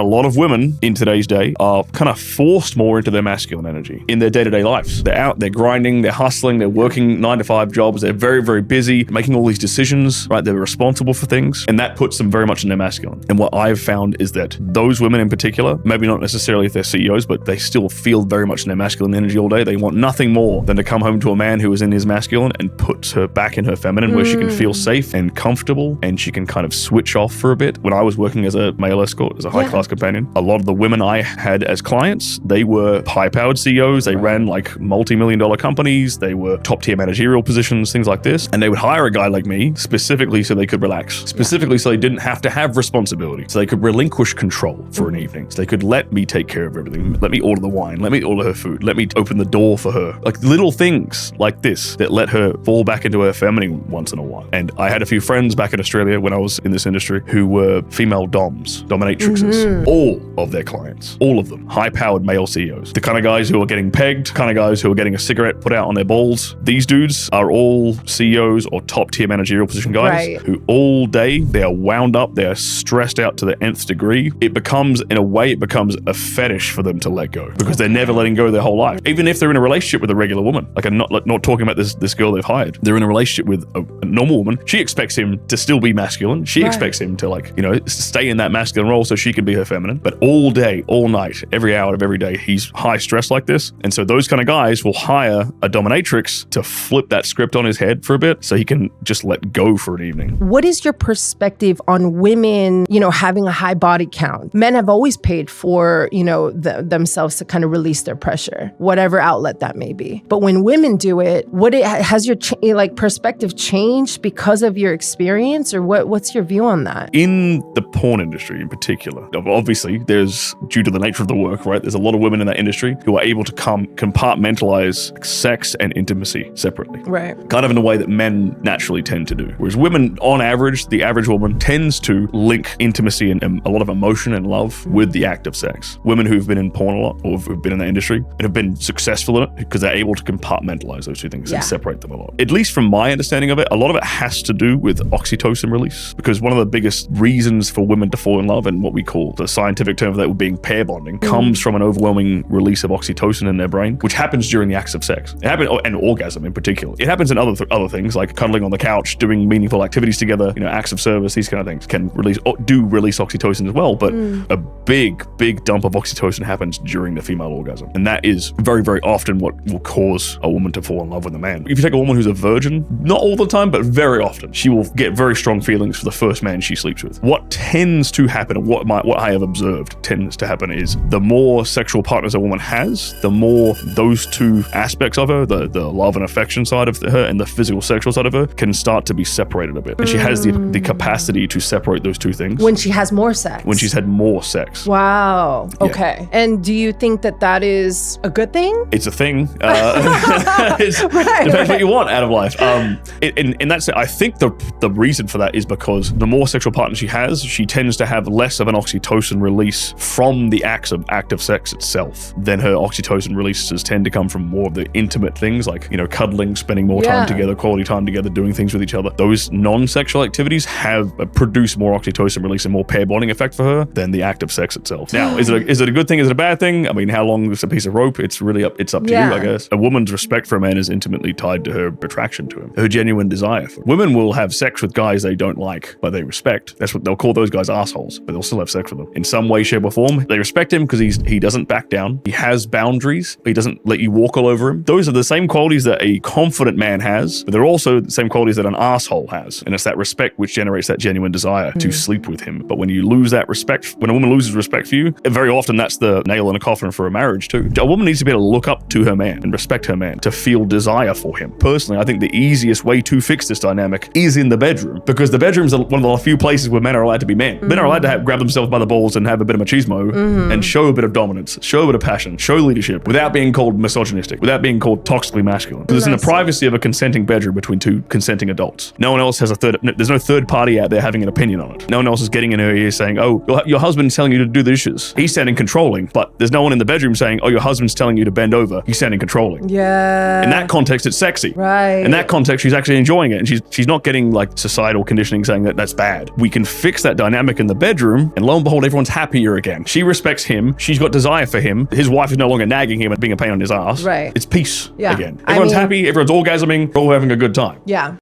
a lot of women in today's day are kind of forced more into their masculine energy in their day-to-day lives. They're out, they're grinding, they're hustling, they're working 9-to-5 jobs, they're very, very busy, making all these decisions, right? They're responsible for things, and that puts them very much in their masculine. And what I've found is that those women in particular, maybe not necessarily if they're CEOs, but they still feel very much in their masculine energy all day. They want nothing more than to come home to a man who is in his masculine and puts her back in her feminine, where she can feel safe and comfortable and she can kind of switch off for a bit. When I was working as a male escort, as a high-class companion, a lot of the women I had as clients, they were high-powered CEOs. They ran like multi-million-dollar companies. They were top-tier managerial positions, things like this. And they would hire a guy like me specifically so they could relax, specifically so they didn't have to have responsibility, so they could relinquish control for an evening. So they could let me take care of everything. Let me order the wine. Let me order her food. Let me open the door for her. Like little things like this that let her fall back into her feminine once in a while. And I had a few friends back in Australia when I was in this industry who were female doms, dominatrixes. All of their clients, all of them, high-powered male CEOs. The kind of guys who are getting pegged, kind of guys who are getting a cigarette put out on their balls. These dudes are all CEOs or top-tier managerial position guys who all day they are wound up, they are stressed out to the nth degree. It becomes, in a way, it becomes a fetish for them to let go because they're never letting go their whole life. Even if they're in a relationship with a regular woman, like I'm not talking about this girl they've hired. They're in a relationship with a normal woman. She expects him to still be masculine. She expects him to, like, you know, stay in that masculine role so she can be her feminine. But all day, all night, every hour of every day, he's high stress like this. And so those kind of guys will hire a dominatrix to flip that script on his head for a bit so he can just let go for an evening. What is your perspective on women, you know, having a high body count? Men have always paid for, you know, themselves to kind of release their pressure, whatever outlet that may be. But when women do it, has your perspective changed because of your experience, or what's your view on that? In the porn industry in particular, obviously there's, due to the nature of the work, right, there's a lot of women in that industry who are able to compartmentalize sex and intimacy separately. Right. Kind of in a way that men naturally tend to do. Whereas women, on average, the average woman tends to link intimacy and a lot of emotion and love with the act of sex. Women who've been in porn a lot or who've been in that industry and have been successful in it because they're able to compartmentalize those two things and separate them a lot. At least from my understanding of it, a lot of it has to do with oxytocin release, because one of the biggest reasons for women to fall in love, and what we call the scientific term for that would being pair bonding, comes from an overwhelming release of oxytocin in their brain, which happens during the acts of sex. It happens, and orgasm in particular. It happens in other things like cuddling on the couch, doing meaningful activities together, you know, acts of service, these kind of things can release oxytocin as well, but a big dump of oxytocin happens during the female orgasm. And that is very, very often what will cause a woman to fall in love with a man. If you take a woman who's a virgin, not all the time, but very often, she will get very strong feelings for the first man she sleeps with. What tends to happen, and what I have observed tends to happen, is the more sexual partners a woman has, the more those two aspects of her, the love and affection side of her and the physical sexual side of her, can start to be separated a bit. And she has the capacity to separate those two things. When she has more sex. When she's had more sex. Wow. Okay. Yeah. And do you think that is a good thing? It's a thing. Depends what you want out of life. In that sense, I think the reason for that is because the more sexual partners she has, she tends to have less of an oxytocin release from the act of sex itself than her oxytocin releases tend to come from more of the intimate things like, you know, cuddling, spending more time together, quality time together, doing things with each other. Those non-sexual activities have produced more oxytocin release and more pair bonding effect for her than the act of sex itself. Now, is it a good thing? Is it a bad thing? I mean, how long is a piece of rope? It's up to you, I guess. A woman's respect for a man is intimately tied to her attraction to him, her genuine desire for him. Women will have sex with guys they don't like, but they respect. That's what they'll call those guys assholes, but they'll still have sex with them. In some way, shape, or form, they respect him because he doesn't back down. He has boundaries. He doesn't let you walk all over him. Those are the same qualities that a confident man has, but they're also the same qualities that an asshole has. And it's that respect which generates that genuine desire to sleep with him. But when you lose that respect, when a woman loses respect for you, very often that's the nail in a coffin for a marriage too. A woman needs to be able to look up to her man and respect her man to feel desire for him. Personally, I think the easiest way to fix this dynamic is in the bedroom, because the bedroom is one of the few places where men are allowed to be men. Men are allowed to grab themselves by the balls and have a bit of machismo and show a bit of dominance, show a bit of passion, show leadership without being called misogynistic, without being called toxically masculine. Because it's in the privacy of a consenting bedroom between two consenting adults. No one else has there's no third party out there having an opinion on it. No one else is getting in her ear saying, oh, your husband's telling you to do the dishes. He's sounding controlling, but there's no one in the bedroom saying, oh, your husband's telling you to bend over. He's sounding controlling. Yeah. In that context, it's sexy. Right. In that context, she's actually enjoying it, and she's not getting like societal conditioning saying that that's bad. We can fix that dynamic in the bedroom, and lo and behold, everyone's happier again. She respects him. She's got desire for him. His wife is no longer nagging him and being a pain on his ass. Right. It's peace Yeah. again. Everyone's happy. Everyone's orgasming. We're all having a good time. Yeah.